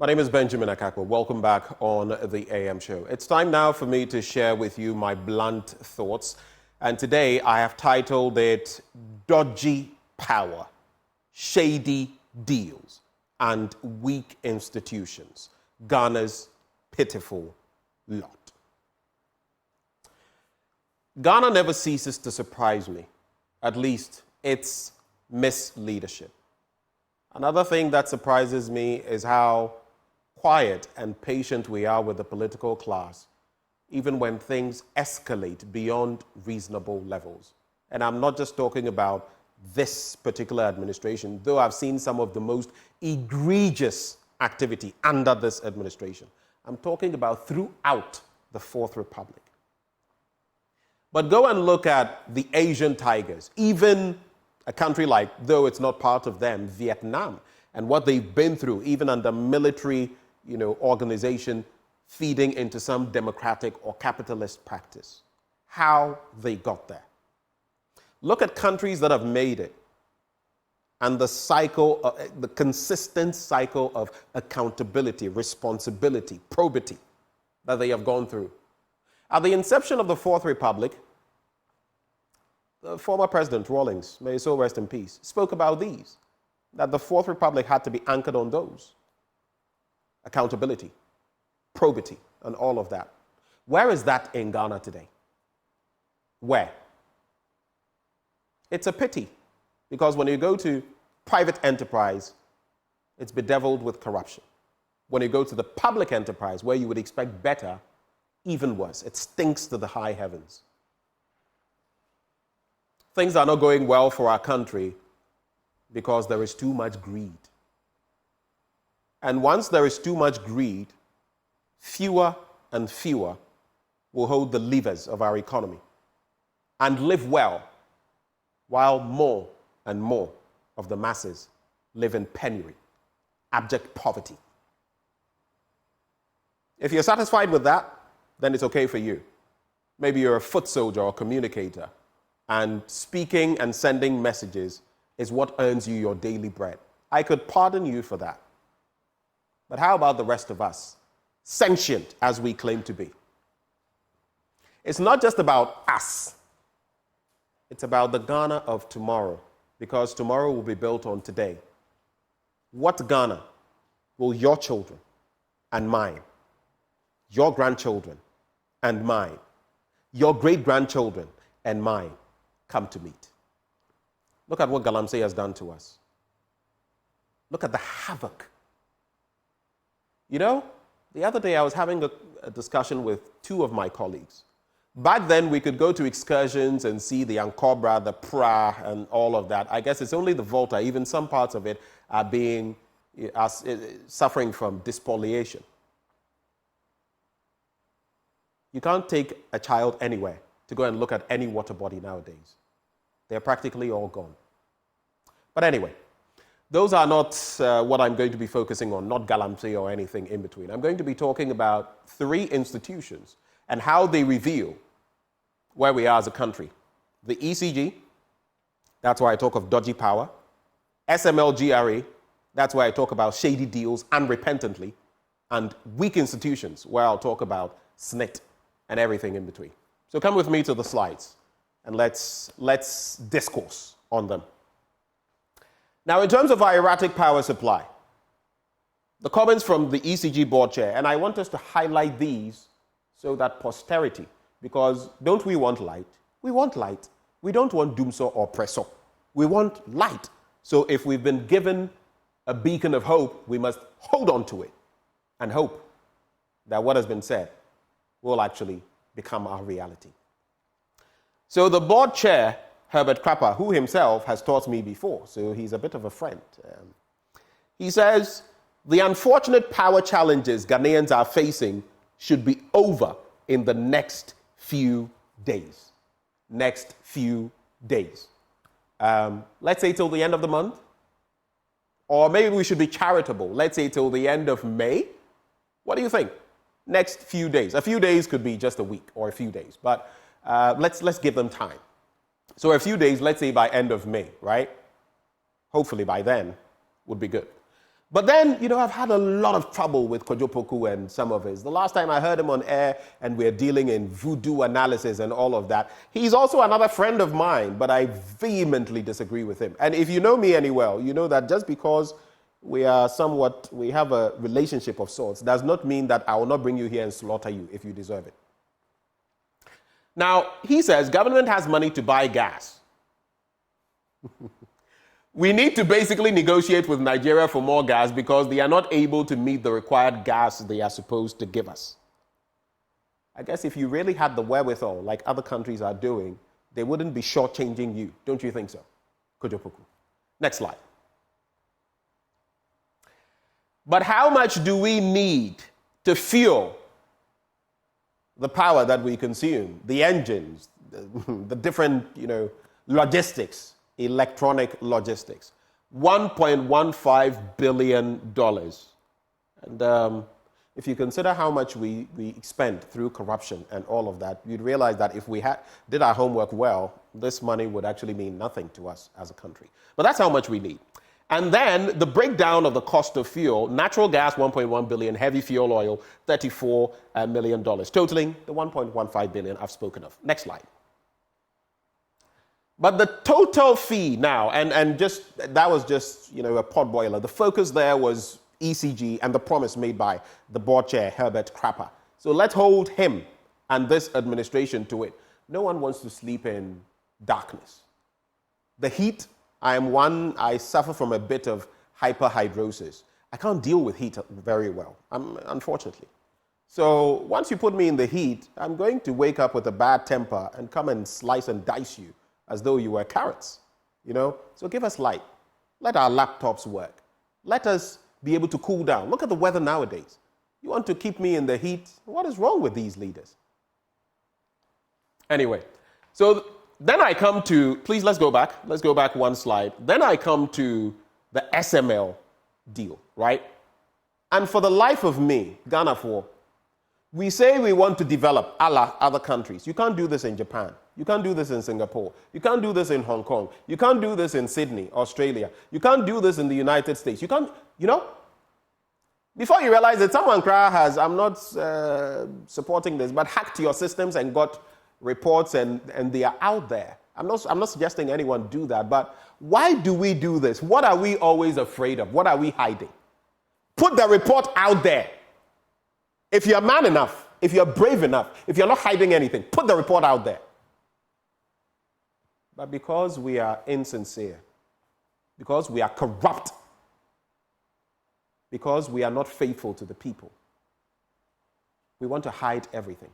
My name is Benjamin Akakwa. Welcome back on the AM show. It's time now for me to share with you my blunt thoughts. And today I have titled it Dodgy Power, Shady Deals, and Weak Institutions, Ghana's Pitiful Lot. Ghana never ceases to surprise me, at least its misleadership. Another thing that surprises me is how quiet and patient we are with the political class, even when things escalate beyond reasonable levels. And I'm not just talking about this particular administration, though I've seen some of the most egregious activity under this administration. I'm talking about throughout the Fourth Republic. But go and look at the Asian tigers, even a country like, though it's not part of them, Vietnam, and what they've been through, even under military organization feeding into some democratic or capitalist practice, how they got there. Look at countries that have made it and the cycle, the consistent cycle of accountability, responsibility, probity that they have gone through. At the inception of the Fourth Republic, the former President Rawlings, may his soul rest in peace, spoke about these, that the Fourth Republic had to be anchored on those. Accountability, probity, and all of that. Where is that in Ghana today? Where? It's a pity, because when you go to private enterprise, it's bedeviled with corruption. When you go to the public enterprise, where you would expect better, even worse. It stinks to the high heavens. Things are not going well for our country because there is too much greed. And once there is too much greed, fewer and fewer will hold the levers of our economy and live well, while more and more of the masses live in penury, abject poverty. If you're satisfied with that, then it's okay for you. Maybe you're a foot soldier or communicator, and speaking and sending messages is what earns you your daily bread. I could pardon you for that. But how about the rest of us, sentient as we claim to be? It's not just about us. It's about the Ghana of tomorrow, because tomorrow will be built on today. What Ghana will your children and mine, your grandchildren and mine, your great-grandchildren and mine come to meet? Look at what Galamsey has done to us. Look at the havoc. The other day I was having a discussion with two of my colleagues. Back then, we could go to excursions and see the Ankobra, the Pra, and all of that. I guess it's only the Volta. Even some parts of it are suffering from despoliation. You can't take a child anywhere to go and look at any water body nowadays. They're practically all gone. But anyway, those are not what I'm going to be focusing on, not Galamsey or anything in between. I'm going to be talking about three institutions and how they reveal where we are as a country. The ECG, that's why I talk of dodgy power. SML-GRA, that's why I talk about shady deals unrepentantly. And weak institutions, where I'll talk about SNIT and everything in between. So come with me to the slides and let's discourse on them. Now, in terms of our erratic power supply, the comments from the ECG board chair, and I want us to highlight these so that posterity, because don't we want light? We want light. We don't want doomso or presso. We want light. So if we've been given a beacon of hope, we must hold on to it and hope that what has been said will actually become our reality. So the board chair, Herbert Krapper, who himself has taught me before, so he's a bit of a friend. He says, the unfortunate power challenges Ghanaians are facing should be over in the next few days. Next few days. Let's say till the end of the month. Or maybe we should be charitable. Let's say till the end of May. What do you think? Next few days. A few days could be just a week or a few days. But let's give them time. So a few days, let's say by end of May, right? Hopefully by then would be good. But then, I've had a lot of trouble with Kojopoku and some of his. The last time I heard him on air and we're dealing in voodoo analysis and all of that, he's also another friend of mine, but I vehemently disagree with him. And if you know me any well, you know that just because we have a relationship of sorts, does not mean that I will not bring you here and slaughter you if you deserve it. Now, he says government has money to buy gas. We need to basically negotiate with Nigeria for more gas because they are not able to meet the required gas they are supposed to give us. I guess if you really had the wherewithal, like other countries are doing, they wouldn't be shortchanging you. Don't you think so? Kojopoku. Next slide. But how much do we need to fuel the power that we consume, the engines, the different, logistics? Electronic logistics, $1.15 billion. And if you consider how much we spent through corruption and all of that, you'd realize that if we did our homework well, this money would actually mean nothing to us as a country. But that's how much we need. And then the breakdown of the cost of fuel: natural gas, $1.1 billion, heavy fuel oil, $34 million, totaling the $1.15 billion I've spoken of. Next slide. But the total fee now, and that was just a potboiler. The focus there was ECG and the promise made by the board chair, Herbert Crapper. So let's hold him and this administration to it. No one wants to sleep in darkness. The heat, I suffer from a bit of hyperhidrosis. I can't deal with heat very well, unfortunately. So once you put me in the heat, I'm going to wake up with a bad temper and come and slice and dice you as though you were carrots, So give us light. Let our laptops work. Let us be able to cool down. Look at the weather nowadays. You want to keep me in the heat? What is wrong with these leaders? Anyway, so then I come to, please let's go back. Let's go back one slide. Then I come to the SML deal, right? And for the life of me, Ghana, we say we want to develop a la other countries. You can't do this in Japan. You can't do this in Singapore. You can't do this in Hong Kong. You can't do this in Sydney, Australia. You can't do this in the United States. You can't, Before you realize it, someone has, I'm not supporting this, but hacked your systems and got reports and they are out there. I'm not suggesting anyone do that, but why do we do this? What are we always afraid of? What are we hiding? Put the report out there. If you're man enough, if you're brave enough, if you're not hiding anything, put the report out there. But because we are insincere, because we are corrupt, because we are not faithful to the people, we want to hide everything,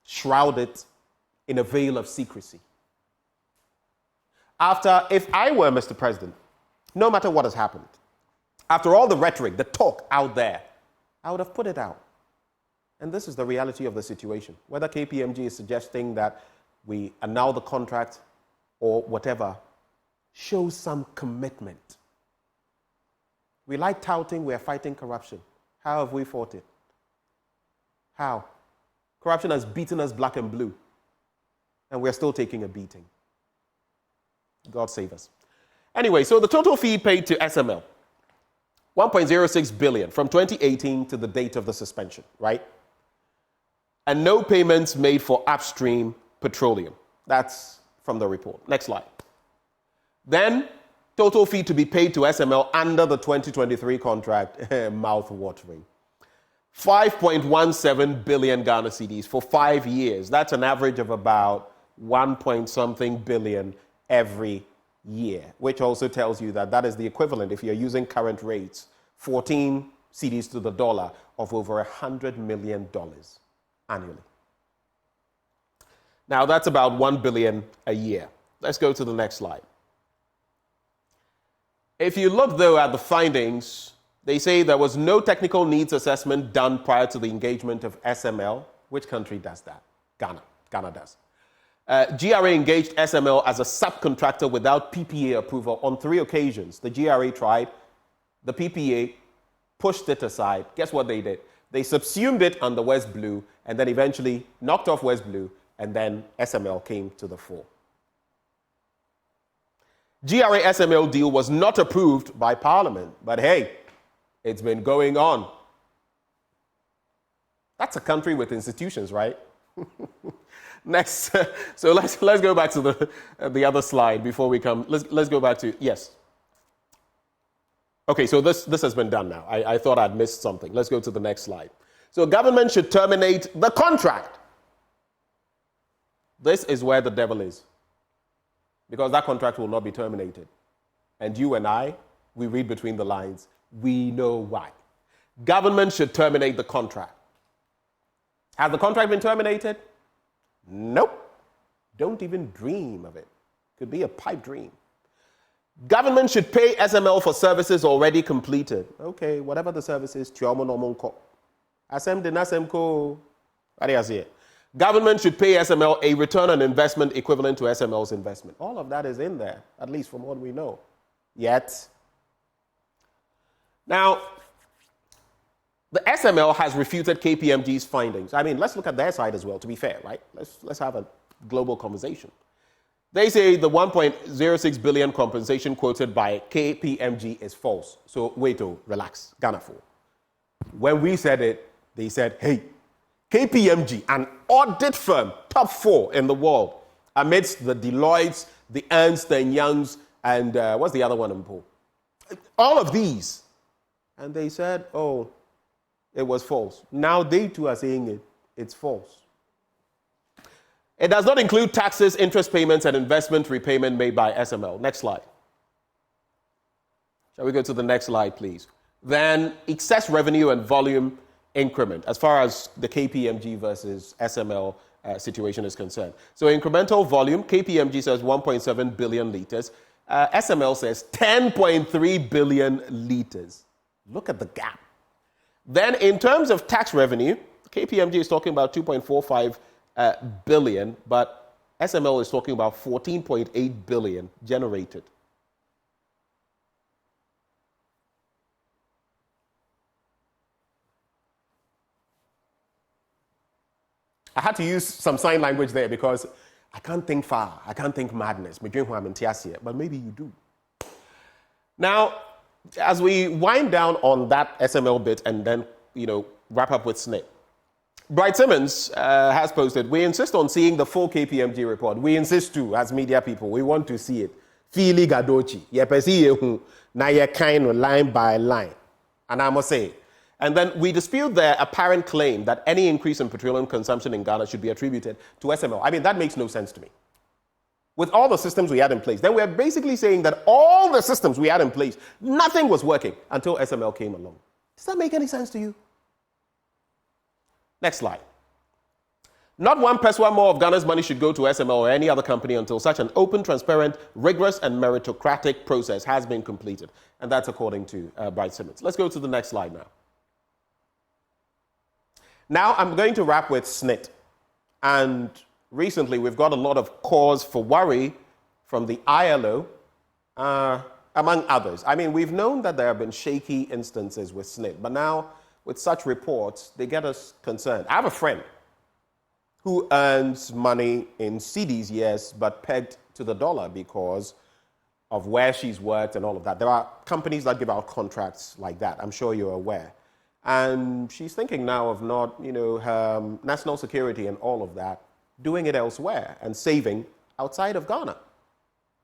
shroud it in a veil of secrecy. If I were Mr. President, no matter what has happened, after all the rhetoric, the talk out there, I would have put it out. And this is the reality of the situation. Whether KPMG is suggesting that we annul the contract or whatever, shows some commitment. We like touting we are fighting corruption. How have we fought it? How? Corruption has beaten us black and blue, and we're still taking a beating. God save us. Anyway, so the total fee paid to SML, $1.06 billion from 2018 to the date of the suspension, right? And no payments made for upstream petroleum. That's from the report. Next slide. Then, total fee to be paid to SML under the 2023 contract, mouth-watering. 5.17 billion Ghana cedis for 5 years. That's an average of about 1-point-something billion every year, which also tells you that is the equivalent, if you're using current rates, 14 cedis to the dollar of over $100 million annually. Now, that's about 1 billion a year. Let's go to the next slide. If you look, though, at the findings, they say there was no technical needs assessment done prior to the engagement of SML. Which country does that? Ghana. Ghana does. GRA engaged SML as a subcontractor without PPA approval on 3 occasions. The GRA tried. The PPA pushed it aside. Guess what they did? They subsumed it under West Blue and then eventually knocked off West Blue, and then SML came to the fore. GRA SML deal was not approved by Parliament, but hey, it's been going on. That's a country with institutions, right? Next, so let's go back to the other slide before we come. Let's go back to yes. Okay, so this has been done now. I thought I'd missed something. Let's go to the next slide. So government should terminate the contract. This is where the devil is, because that contract will not be terminated. And you and I, we read between the lines. We know why. Government should terminate the contract. Has the contract been terminated? Nope. Don't even dream of it. Could be a pipe dream. Government should pay SML for services already completed. Okay, whatever the service is, government should pay SML a return on investment equivalent to SML's investment. All of that is in there, at least from what we know. Yet. Now, the SML has refuted KPMG's findings. I mean, let's look at their side as well, to be fair, right? Let's have a global conversation. They say the 1.06 billion compensation quoted by KPMG is false. So wait, relax, Ghana for. When we said it, they said, hey, KPMG, an audit firm, top 4 in the world, amidst the Deloittes, the Ernst & Youngs, and what's the other one in Paul? All of these. And they said, oh, it was false. Now they too are saying it's false. It does not include taxes, interest payments, and investment repayment made by SML. Next slide. Shall we go to the next slide, please? Then excess revenue and volume increment, as far as the KPMG versus SML situation is concerned. So incremental volume, KPMG says 1.7 billion liters. SML says 10.3 billion liters. Look at the gap. Then in terms of tax revenue, KPMG is talking about 2.45 billion, but SML is talking about 14.8 billion generated. I had to use some sign language there because I can't think far. I can't think madness. But maybe you do. Now, as we wind down on that SML bit and then, wrap up with SNIT, Bright Simmons has posted, we insist on seeing the full KPMG report. We insist too, as media people. We want to see it. Fili gadochi. Yepesi na ye kind line by line. And I must say, and then we dispute their apparent claim that any increase in petroleum consumption in Ghana should be attributed to SML. I mean, that makes no sense to me. With all the systems we had in place, then we're basically saying that all the systems we had in place, nothing was working until SML came along. Does that make any sense to you? Next slide. Not one pesewa more of Ghana's money should go to SML or any other company until such an open, transparent, rigorous, and meritocratic process has been completed. And that's according to Bright Simmons. Let's go to the next slide now. Now I'm going to wrap with SNIT. And recently we've got a lot of cause for worry from the ILO, among others. I mean, we've known that there have been shaky instances with SNIT, but now with such reports, they get us concerned. I have a friend who earns money in cedis, yes, but pegged to the dollar because of where she's worked and all of that. There are companies that give out contracts like that. I'm sure you're aware. And she's thinking now of not, her national security and all of that, doing it elsewhere and saving outside of Ghana.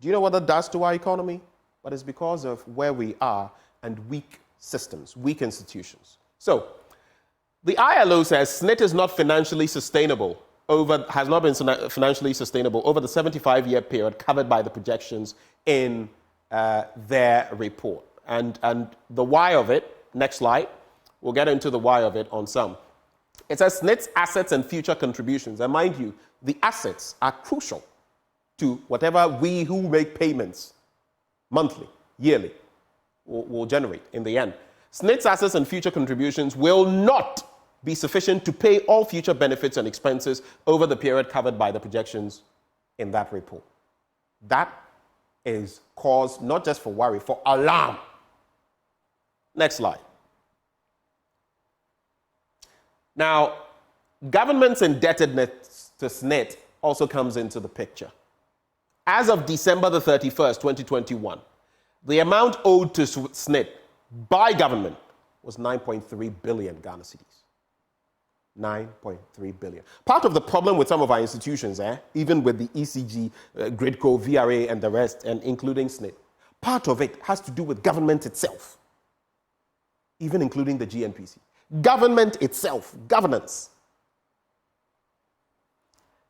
Do you know what that does to our economy? But it's because of where we are and weak systems, weak institutions. So, the ILO says SNIT is not financially sustainable has not been financially sustainable over the 75-year period covered by the projections in their report. And the why of it, next slide, we'll get into the why of it on some. It says SNIT's assets and future contributions. And mind you, the assets are crucial to whatever we who make payments monthly, yearly, will generate in the end. SNIT's assets and future contributions will not be sufficient to pay all future benefits and expenses over the period covered by the projections in that report. That is cause not just for worry, for alarm. Next slide. Now, government's indebtedness to SNIT also comes into the picture. As of December the 31st, 2021, the amount owed to SSNIT by government was 9.3 billion Ghana cedis. 9.3 billion. Part of the problem with some of our institutions, even with the ECG, GridCo, VRA, and the rest, and including SSNIT, part of it has to do with government itself, even including the GNPC. Government itself, governance.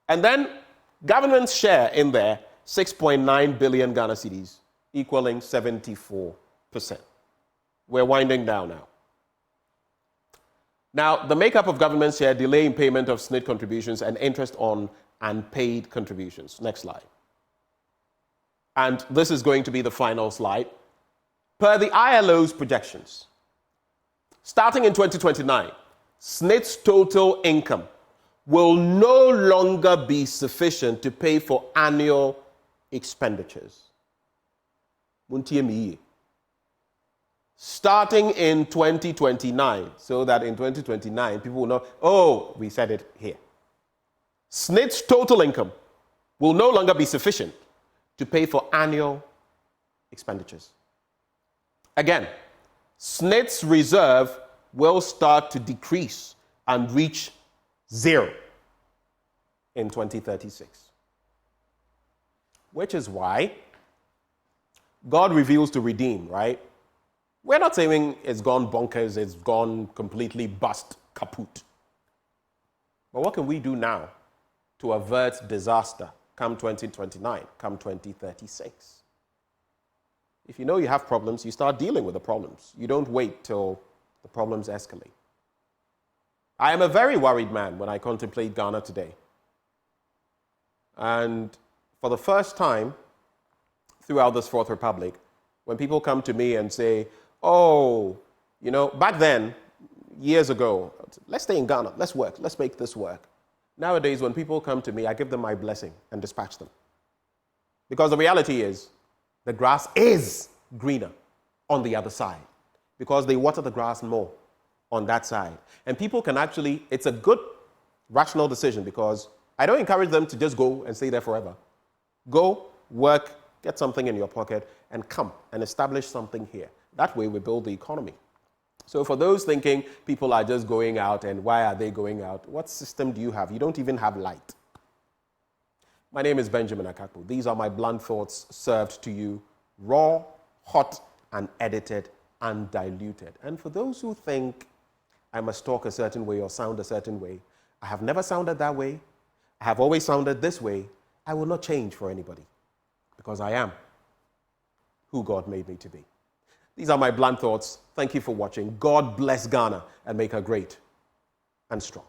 And then government's share in there, 6.9 billion Ghana cedis, equaling 74%. We're winding down now. Now, the makeup of government's share, delay in payment of SSNIT contributions, and interest on unpaid contributions. Next slide. And this is going to be the final slide. Per the ILO's projections, starting in 2029, SSNIT's total income will no longer be sufficient to pay for annual expenditures. Starting in 2029, so that in 2029 people will know, oh, we said it here. SSNIT's total income will no longer be sufficient to pay for annual expenditures. Again, SSNIT's reserve will start to decrease and reach zero in 2036. Which is why God reveals to redeem, right? We're not saying it's gone bonkers, it's gone completely bust, kaput. But what can we do now to avert disaster come 2029, come 2036? If you know you have problems, you start dealing with the problems. You don't wait till the problems escalate. I am a very worried man when I contemplate Ghana today. And for the first time throughout this Fourth Republic, when people come to me and say, oh, you know, back then, years ago, let's stay in Ghana, let's work, let's make this work. Nowadays, when people come to me, I give them my blessing and dispatch them. Because the reality is, the grass is greener on the other side. Because they water the grass more on that side. And people can actually, it's a good, rational decision because I don't encourage them to just go and stay there forever. Go, work, get something in your pocket, and come and establish something here. That way we build the economy. So for those thinking people are just going out and why are they going out, what system do you have? You don't even have light. My name is Benjamin Akakpo. These are my blunt thoughts served to you raw, hot, and edited, undiluted. And for those who think I must talk a certain way or sound a certain way, I have never sounded that way. I have always sounded this way. I will not change for anybody because I am who God made me to be. These are my blunt thoughts. Thank you for watching. God bless Ghana and make her great and strong.